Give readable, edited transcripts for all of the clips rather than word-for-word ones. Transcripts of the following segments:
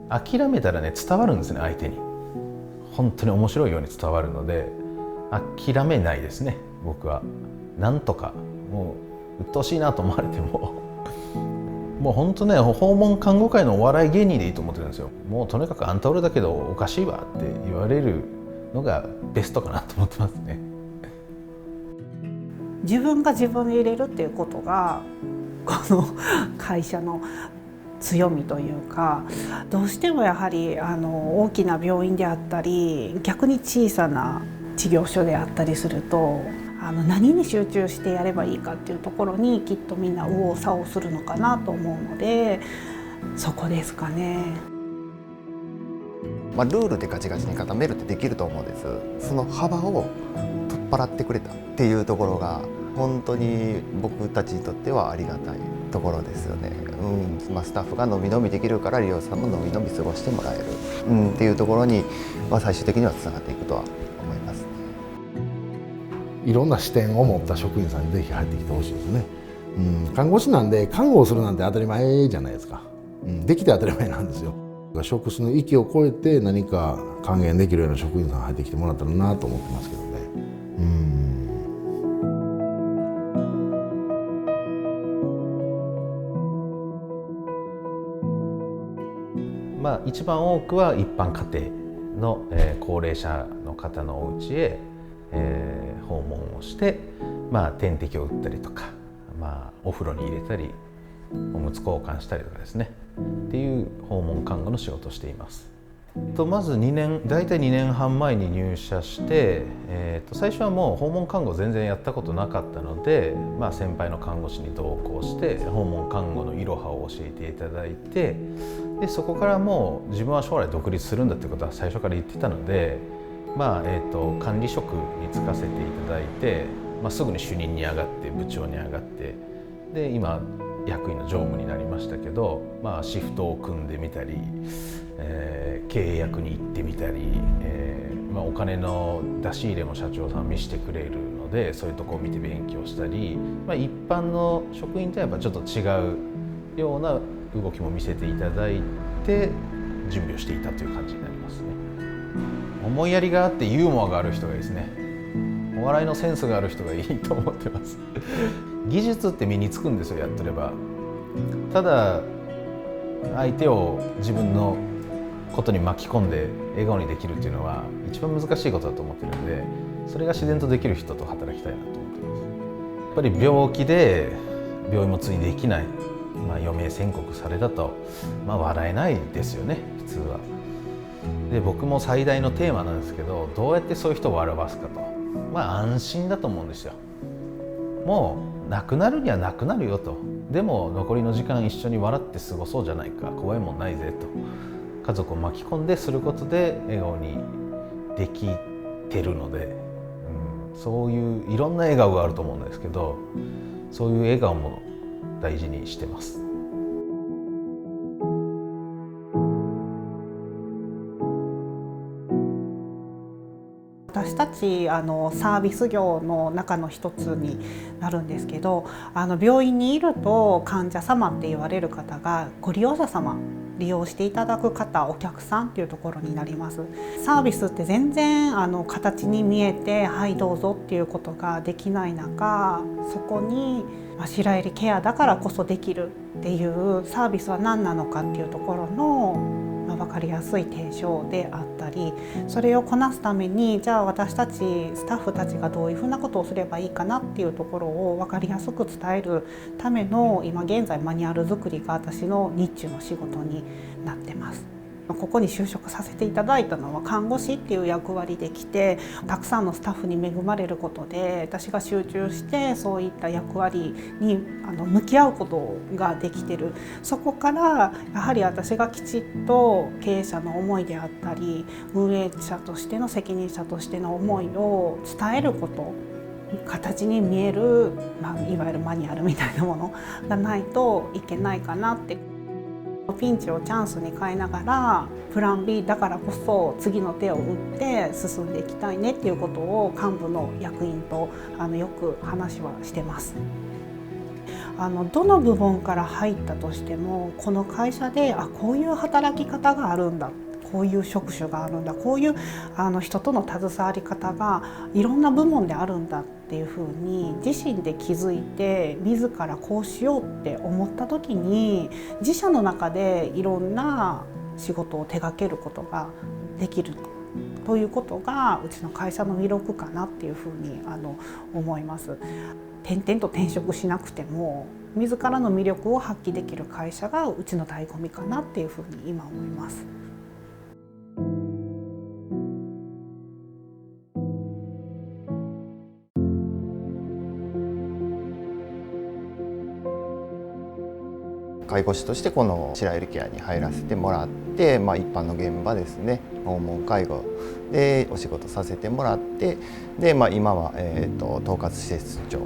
諦めたらね伝わるんですね、相手に。本当に面白いように伝わるので諦めないですね。僕はなんとかもう鬱陶しいなと思われてももう本当ね、訪問看護界のお笑い芸人でいいと思ってるんですよ。もうとにかくあんた俺だけどおかしいわって言われるのがベストかなと思ってますね。自分が自分に入れるっていうことがこの会社の強みというか、どうしてもやはり大きな病院であったり逆に小さな事業所であったりすると何に集中してやればいいかっていうところにきっとみんな右往左往するのかなと思うので、そこですかね。ルールでガチガチに固めるってできると思うんです。その幅を取っ払ってくれたっていうところが本当に僕たちにとってはありがたいところですよね。スタッフがのびのびできるから利用者さんものびのび過ごしてもらえる、っていうところに、最終的にはつながっていくとは思います。いろんな視点を持った職員さんにぜひ入ってきてほしいですね。看護師なんで看護をするなんて当たり前じゃないですか。できて当たり前なんですよ。職種の域を超えて何か還元できるような職員さん入ってきてもらったらなと思ってますけどね。一番多くは一般家庭の、高齢者の方のお家へ、訪問をして、点滴を打ったりとか、お風呂に入れたりおむつ交換したりとかですねっていう訪問看護の仕事をしています。まず大体2年半前に入社して、最初はもう訪問看護全然やったことなかったので、先輩の看護師に同行して訪問看護のいろはを教えていただいて、でそこからもう自分は将来独立するんだってことは最初から言ってたので、管理職に就かせていただいて、すぐに主任に上がって部長に上がって、で今役員の常務になりましたけど、シフトを組んでみたり、契約に行ってみたり、お金の出し入れも社長さん見せてくれるのでそういうとこを見て勉強したり、一般の職員とはやっぱちょっと違うような動きも見せていただいて準備をしていたという感じになりますね。思いやりがあってユーモアがある人がいいですね。お笑いのセンスがある人がいいと思ってます。技術って身につくんですよ、やってれば。ただ相手を自分のことに巻き込んで笑顔にできるっていうのは一番難しいことだと思ってるんで、それが自然とできる人と働きたいなと思ってます。やっぱり病気で病院も継いでできない、余命宣告されたと、笑えないですよね、普通は。で僕も最大のテーマなんですけど、どうやってそういう人を笑わすかと、安心だと思うんですよ。もう亡くなるには亡くなるよと、でも残りの時間一緒に笑って過ごそうじゃないか、怖いもんないぜと、家族を巻き込んですることで笑顔にできてるので、そういういろんな笑顔があると思うんですけど、そういう笑顔も大事にしてます。私たちサービス業の中の一つになるんですけど、病院にいると患者様って言われる方がご利用者様、利用していただく方、お客さんっていうところになります。サービスって全然形に見えてはいどうぞっていうことができない中、そこに白百合ケアだからこそできるっていうサービスは何なのかっていうところの分かりやすい提唱であったり、それをこなすためにじゃあ私たちスタッフたちがどういうふうなことをすればいいかなっていうところを分かりやすく伝えるための今現在マニュアル作りが私の日中の仕事になってます。ここに就職させていただいたのは看護師っていう役割で来て、たくさんのスタッフに恵まれることで私が集中してそういった役割に向き合うことができてる。そこからやはり私がきちっと経営者の思いであったり運営者としての責任者としての思いを伝えること、形に見える、いわゆるマニュアルみたいなものがないといけないかなって。ピンチをチャンスに変えながらプラン B だからこそ次の手を打って進んでいきたいねっていうことを幹部の役員とよく話はしてます。どの部門から入ったとしてもこの会社でこういう働き方があるんだ、こういう職種があるんだ、こういう人との携わり方がいろんな部門であるんだっていうふうに自身で気づいて自らこうしようって思った時に自社の中でいろんな仕事を手掛けることができるということがうちの会社の魅力かなっていうふうに思います。転々と転職しなくても自らの魅力を発揮できる会社がうちの醍醐味かなっていうふうに今思います。介護士としてこの白百合ケアに入らせてもらって、一般の現場ですね、訪問介護でお仕事させてもらって、で、今は、統括施設長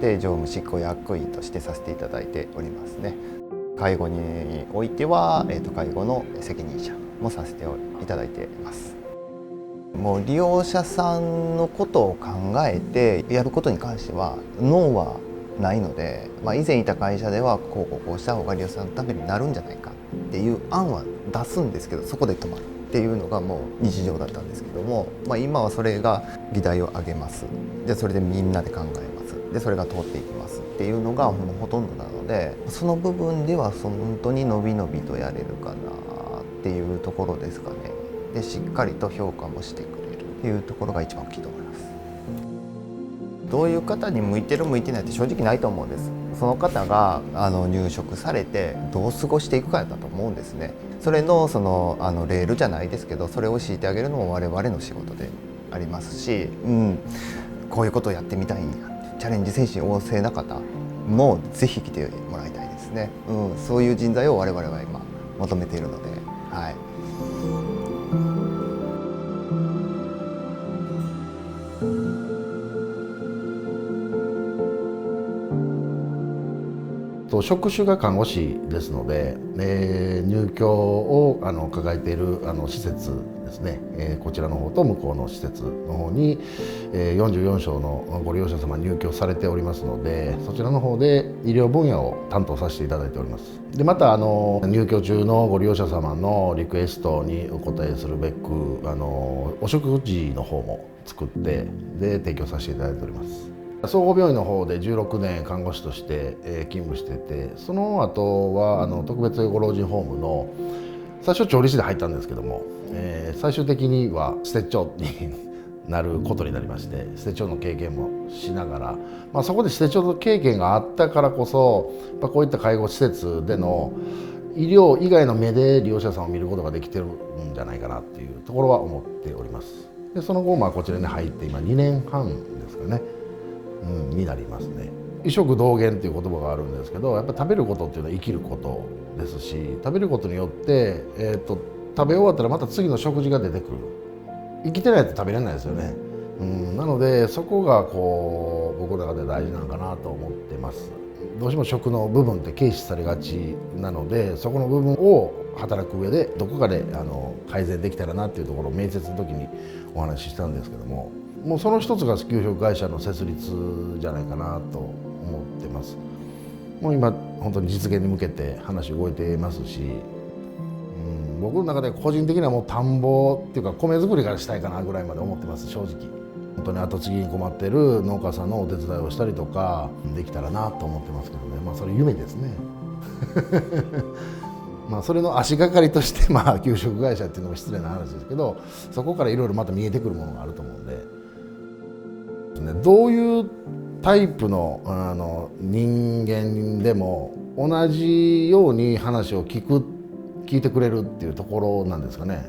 で常務執行役員としてさせていただいておりますね。介護においては、介護の責任者もさせていただいています。もう利用者さんのことを考えてやることに関してはノーはないので、以前いた会社ではこうした方が利用者さんのためになるんじゃないかっていう案は出すんですけど、そこで止まるっていうのがもう日常だったんですけども、今はそれが議題を上げます。でそれでみんなで考えます。でそれが通っていきますっていうのがもうほとんどなので、その部分では本当にのびのびとやれるかなっていうところですかね。でしっかりと評価もしてくれるっていうところが一番大きいと思います。どういう方に向いてる向いてないって正直ないと思うんです。その方が入職されてどう過ごしていくかだと思うんですね。それのレールじゃないですけど、それを敷いてあげるのも我々の仕事でありますし、こういうことをやってみたいんや、チャレンジ精神旺盛な方もぜひ来てもらいたいですね。そういう人材を我々は今求めているので、はい。職種が看護師ですので、入居を抱えている施設ですね、こちらの方と向こうの施設の方に、44床のご利用者様入居されておりますので、そちらの方で医療分野を担当させていただいております。でまた入居中のご利用者様のリクエストにお応えするべくお食事の方も作ってで提供させていただいております。総合病院の方で16年看護師として勤務してて、その後は特別養護老人ホームの最初調理師で入ったんですけども、最終的には施設長になることになりまして、施設長の経験もしながら、そこで施設長の経験があったからこそこういった介護施設での医療以外の目で利用者さんを見ることができてるんじゃないかなっていうところは思っております。でその後こちらに入って今2年半ですかね、になりますね。医食同源っていう言葉があるんですけど、やっぱ食べることっていうのは生きることですし、食べることによって、食べ終わったらまた次の食事が出てくる。生きてないと食べれないですよね。なのでそこが僕の中で大事なのかなと思ってます。どうしても食の部分って軽視されがちなので、そこの部分を働く上でどこかで改善できたらなっていうところを面接の時にお話ししたんですけども、もうその一つが給食会社の設立じゃないかなと思ってます。もう今本当に実現に向けて話動いてますし、僕の中で個人的にはもう田んぼっていうか米作りからしたいかなぐらいまで思ってます。正直本当に後継ぎに困ってる農家さんのお手伝いをしたりとかできたらなと思ってますけどね。それ夢ですねそれの足がかりとして給食会社っていうのも失礼な話ですけど、そこからいろいろまた見えてくるものがあると思うんで、どういうタイプの人間でも同じように話を聞いてくれるっていうところなんですかね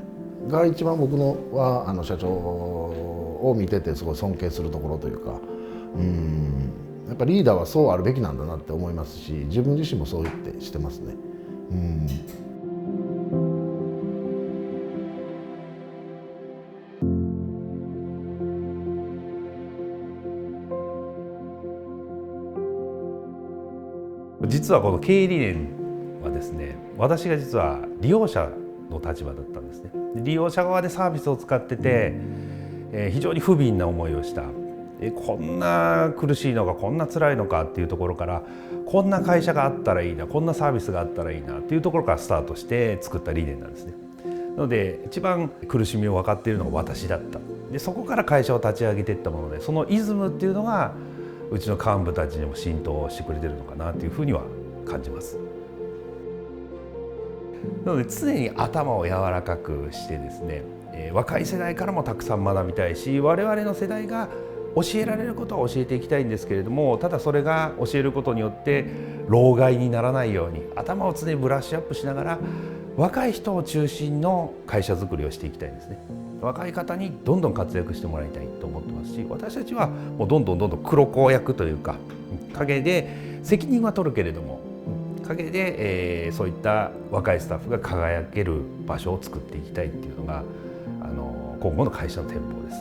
が一番僕のは社長を見ててすごい尊敬するところというか、やっぱリーダーはそうあるべきなんだなって思いますし、自分自身もそう言ってしてますね。実はこの経営理念はですね、私が実は利用者の立場だったんですね。利用者側でサービスを使ってて、非常に不憫な思いをした、こんな苦しいのかこんな辛いのかっていうところから、こんな会社があったらいいな、こんなサービスがあったらいいなっていうところからスタートして作った理念なんですね。なので一番苦しみを分かっているのが私だった。でそこから会社を立ち上げていったもので、そのイズムっていうのがうちの幹部たちにも浸透してくれてるのかなというふうには感じます。なので常に頭を柔らかくしてですね、若い世代からもたくさん学びたいし、我々の世代が教えられることは教えていきたいんですけれども、ただそれが教えることによって老害にならないように頭を常にブラッシュアップしながら若い人を中心の会社づくりをしていきたいんですね。若い方にどんどん活躍してもらいたいと思ってますし、私たちはもうどんどん黒子役というか、陰で責任は取るけれども陰で、そういった若いスタッフが輝ける場所を作っていきたいっていうのが今後の会社の展望です。